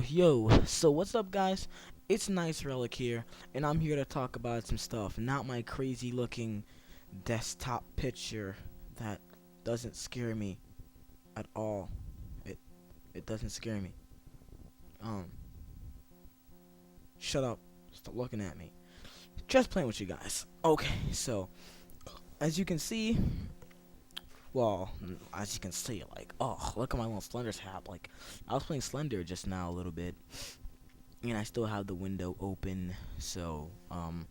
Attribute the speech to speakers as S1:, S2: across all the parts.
S1: Yo, so what's up, guys? It's Nice Relic here, and I'm here to talk about some stuff, not my crazy looking desktop picture that doesn't scare me at all. It it doesn't scare me. Um, Shut up. Stop looking at me. Just playing with you guys. Okay, so as you can see, as you can see, like, oh, look at my little Slender's hat. Like, I was playing Slender just now a little bit, and I still have the window open, so I'm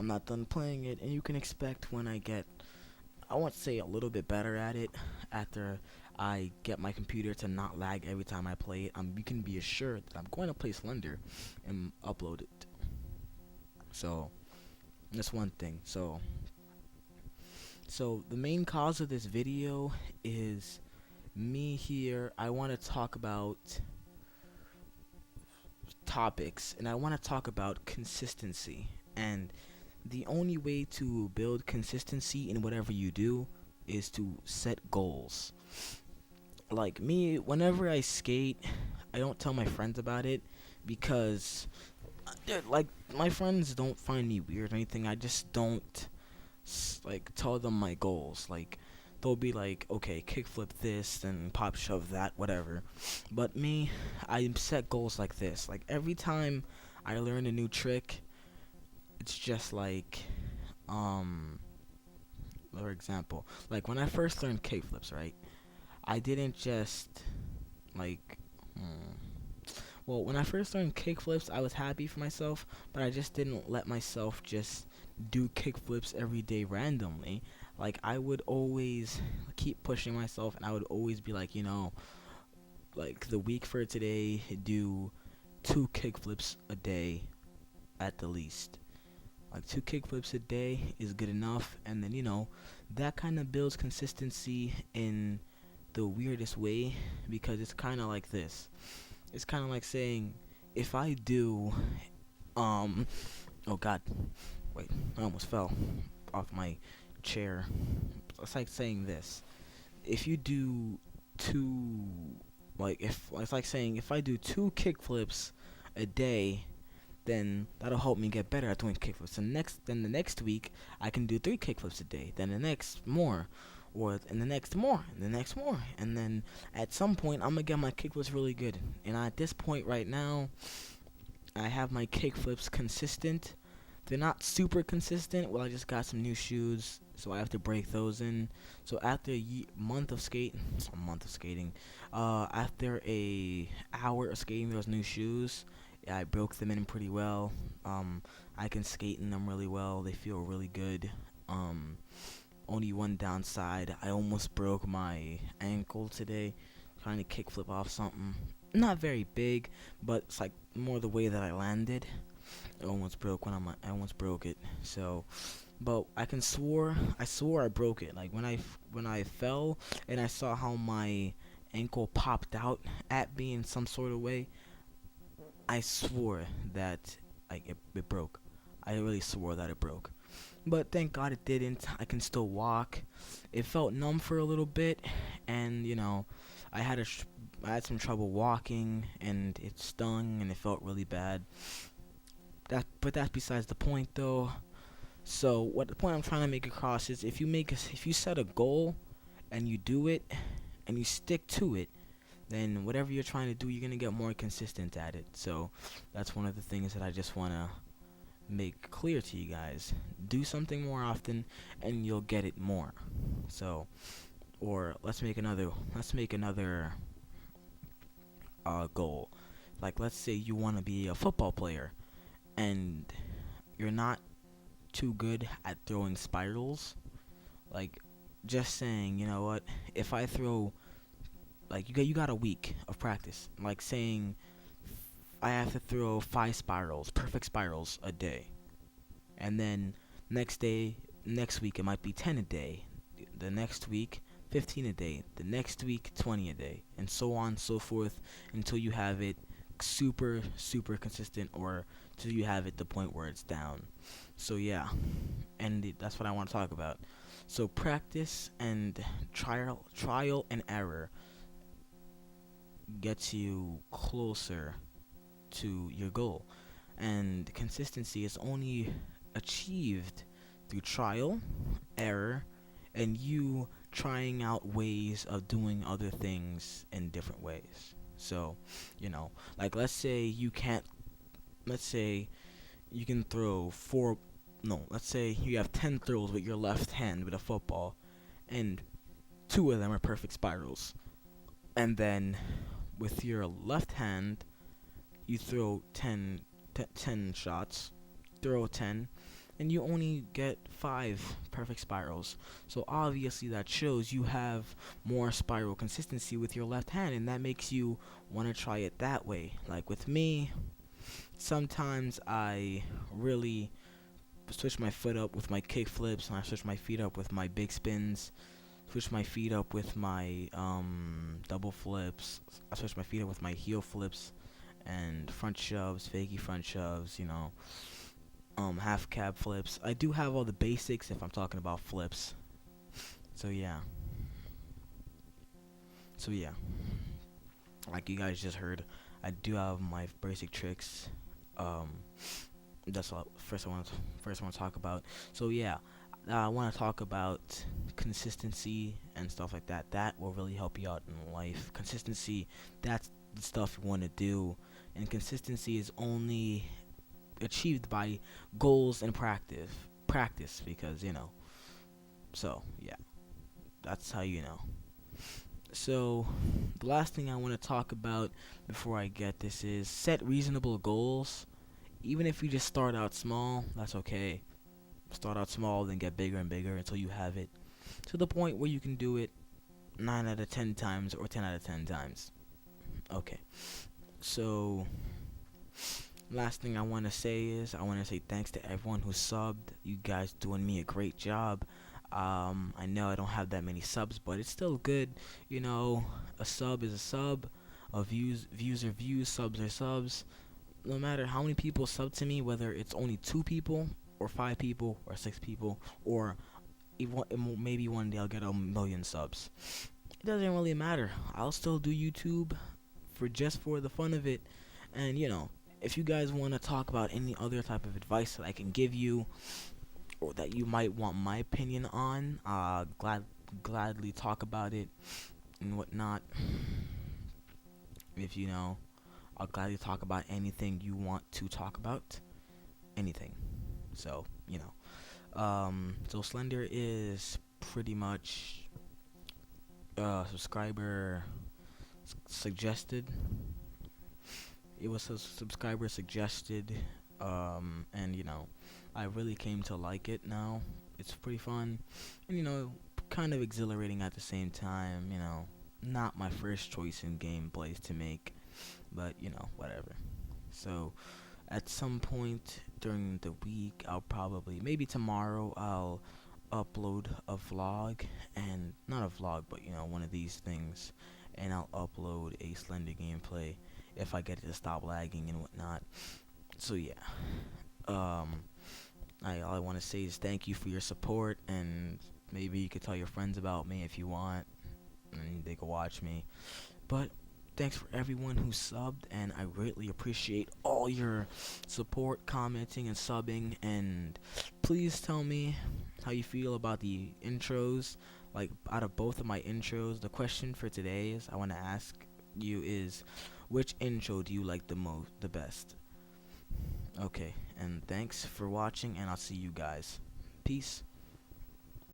S1: not done playing it, and you can expect when I won't say a little bit better at it after I get my computer to not lag every time I play it. You can be assured that I'm going to play Slender and upload it. So that's one thing. So the main cause of this video is me here. I want to talk about topics, and I want to talk about consistency. And the only way to build consistency in whatever you do is to set goals. Like me, whenever I skate, I don't tell my friends about it because, like, my friends don't find me weird or anything. I just don't like tell them my goals. Like, they'll be like, okay, kickflip this and pop shove that, whatever. But me, I set goals like this. Like, every time I learn a new trick, it's just like, um, for example, like when I first learned kickflips, right? I didn't just like, when I first learned kickflips, I was happy for myself, but I just didn't let myself just do kickflips every day randomly. Like, I would always keep pushing myself, and I would always be like, like the week for today, do 2 kickflips a day at the least. Like 2 kickflips a day is good enough, and then that kind of builds consistency in the weirdest way, because it's kind of like this. It's kind of like saying, if I do, um, oh god, wait, I almost fell off my chair. It's like saying this. If you do two, like, if it's like saying, if I do 2 kickflips a day, then that'll help me get better at doing kickflips. Then the next week, I can do 3 kickflips a day. Then the next more, and the next more, and the next more, and then at some point, I'm gonna get my kickflips really good. And at this point right now, I have my kickflips consistent. They're not super consistent. Well, I just got some new shoes, so I have to break those in. So after a month of skating, after a hour of skating those new shoes, yeah, I broke them in pretty well. I can skate in them really well. They feel really good. Um, Only one downside: I almost broke my ankle today, trying to kickflip off something. Not very big, but it's like more the way that I landed. I almost broke it. So, but I swore I broke it. Like when I fell and I saw how my ankle popped out at me in some sort of way, I swore that it broke. I really swore that it broke. But thank God it didn't. I can still walk. It felt numb for a little bit, and I had I had some trouble walking, and it stung, and it felt really bad. But that's besides the point, though. So what the point I'm trying to make across is, if you set a goal and you do it and you stick to it, then whatever you're trying to do, you're gonna get more consistent at it. So that's one of the things that I just wanna make clear to you guys. Do something more often, and you'll get it more. So, or let's make another goal. Like, let's say you want to be a football player, and you're not too good at throwing spirals. Like, just saying, you know what? If I throw, like, you got a week of practice. Like saying, I have to throw 5 spirals, perfect spirals a day, and then next week it might be 10 a day. The next week, 15 a day. The next week, 20 a day, and so on and so forth until you have it super consistent, or till you have it the point where it's down. So yeah, and that's what I want to talk about. So practice and trial and error. gets you closer to your goal. And consistency is only achieved through trial, error, and you trying out ways of doing other things in different ways. So, like let's say you can throw four, no, let's say you have 10 throws with your left hand with a football, and two of them are perfect spirals. And then with your left hand, you throw 10 shots, throw 10, and you only get 5 perfect spirals. So obviously that shows you have more spiral consistency with your left hand, and that makes you want to try it that way. Like with me, sometimes I really switch my foot up with my kick flips, and I switch my feet up with my big spins, switch my feet up with my double flips, I switch my feet up with my heel flips and front shoves, fakey front shoves, half cab flips. I do have all the basics if I'm talking about flips. So yeah. So yeah. Like you guys just heard, I do have my basic tricks. Um that's all first I want to talk about. So yeah, I want to talk about consistency and stuff like that. That will really help you out in life. Consistency, that's the stuff you want to do, and consistency is only achieved by goals and practice because so yeah, that's how you know. So the last thing I want to talk about before I get this is set reasonable goals. Even if you just start out small, that's okay. Start out small, then get bigger and bigger until you have it to the point where you can do it 9 out of 10 times or 10 out of 10 times. Okay. So last thing I want to say is I want to say thanks to everyone who subbed. You guys doing me a great job. I know I don't have that many subs, but it's still good. A sub is a sub. Views are views. Subs are subs. No matter how many people sub to me, whether it's only 2 people or 5 people or 6 people, or maybe one day I'll get 1,000,000 subs. It doesn't really matter. I'll still do YouTube for the fun of it. And if you guys want to talk about any other type of advice that I can give you, or that you might want my opinion on, gladly talk about it and whatnot. If I'll gladly talk about anything you want to talk about. Anything. So so Slender is pretty much subscriber suggested. It was a subscriber suggested, and I really came to like it now. It's pretty fun, and kind of exhilarating at the same time. Not my first choice in gameplays to make, but whatever. So at some point during the week, maybe tomorrow, I'll upload a vlog, and not a vlog, but one of these things, and I'll upload a Slender gameplay if I get it to stop lagging and whatnot. So yeah, all I want to say is thank you for your support, and maybe you could tell your friends about me if you want, and they could watch me. But thanks for everyone who subbed, and I greatly appreciate all your support, commenting, and subbing. And please tell me how you feel about the intros. Like, out of both of my intros, the question for today is I want to ask you is, which intro do you like the best? Okay, and thanks for watching, and I'll see you guys. Peace.